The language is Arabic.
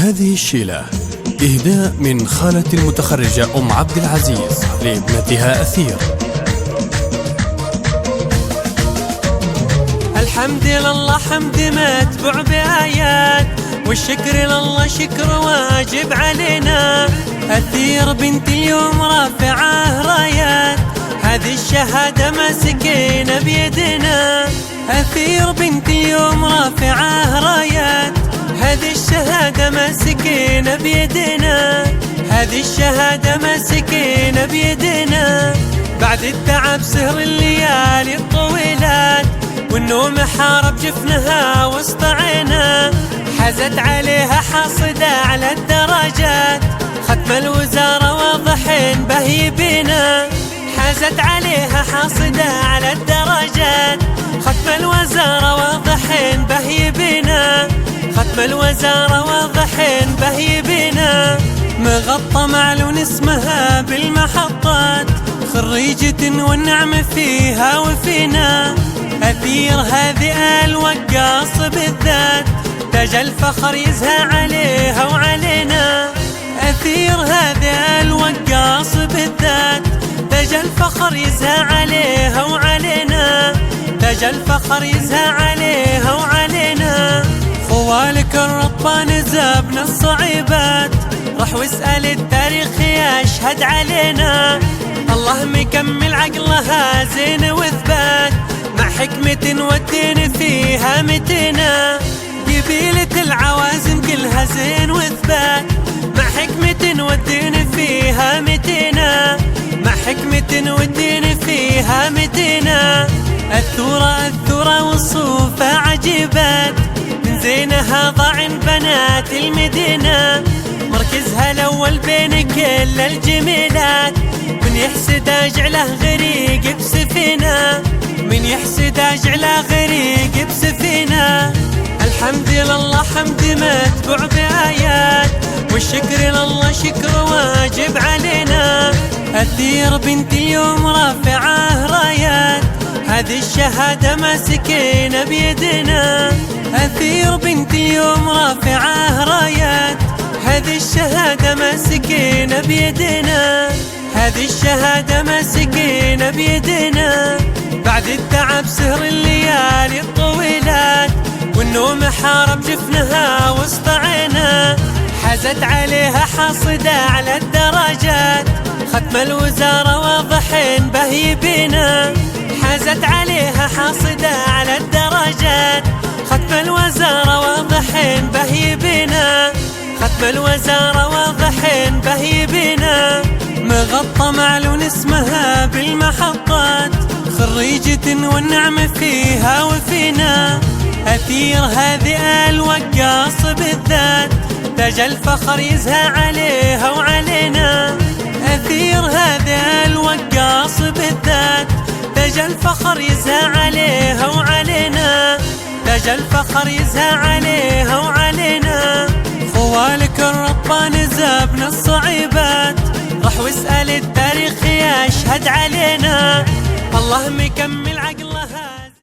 هذه الشيلة إهداء من خالة المتخرجة أم عبد العزيز لابنتها أثير. الحمد لله حمد متبوع بآيات، والشكر لله شكر واجب علينا. أثير بنت اليوم رافعة رايات، هذه الشهادة ماسكينة بيدنا. أثير بنت اليوم رافعة رايات، هذه الشهادة ماسكينة بيدنا. هذه الشهادة ماسكينة بيدنا. بعد التعب سهر الليالي الطويلات، والنوم حارب جفنها وسط عينا. حازت عليها حاصدة على الدرجات، ختم الوزارة واضحين به بينا. حازت عليها حاصدة على الدرجات، ختم الوزارة واضحين به بينا. ختم الوزارة واضحين به بينا. مغطى معلون اسمها بالمحطات، خريجة والنعم فيها وفينا. أثير هذه الوقاص بالذات، تاج الفخر يزهى عليها وعلينا. أثير هذه الوقاص بالذات، تاج الفخر يزهى عليها وعلينا. تاج الفخر يزهى عليها وعلينا. خوالك الربان زابنا الصعيبات، رح واسأل التاريخ يشهد علينا. الله مكمل عقلها زين واثبات، مع حكمة والدين فيها متنا. قبيلة العوازم كلها زين واثبات، مع حكمة والدين فيها متنا. مع حكمة والدين فيها متنا. الثورة والصوفة عجيبات، من زينها ضاعن بنات المدينة. مركزها الأول بين كل الجميلات، من يحسد أجعله غريق بسفينة. من يحسد أجعله غريق بسفينة. الحمد لله حمد متبوع بآيات، والشكر لله شكر واجب علينا. أثير بنت اليوم رافعة رايات، هذه الشهادة ماسكينة بيدنا. أثير بنت اليوم رافعة رايات، هذه الشهادة ماسكينة بيدنا. هذه الشهادة ماسكينة بيدنا. بعد التعب سهر الليالي الطويلات، والنوم حارب جفنها وسط عينا. حازت عليها حاصدة على الدرجات، ختم الوزارة واضحين به بينا. حازت عليها حاصدة على الدرجات، ختم الوزارة واضحين به بينا. ختم الوزارة واضحين به بينا. مغطى معلون اسمها بالمحطات، خريجة والنعم فيها وفينا. أثير هذه الوقاص بالذات، تاج الفخر يزهى عليها وعلينا. أثير هذه الوقاص بالذات، تاج الفخر يزهى عليها وعلينا. تاج الفخر يزهى عليها وعلينا. خوالك الربان زابنا الصعيبات، رح واسأل التاريخ يشهد علينا. الله مكمل عقلها.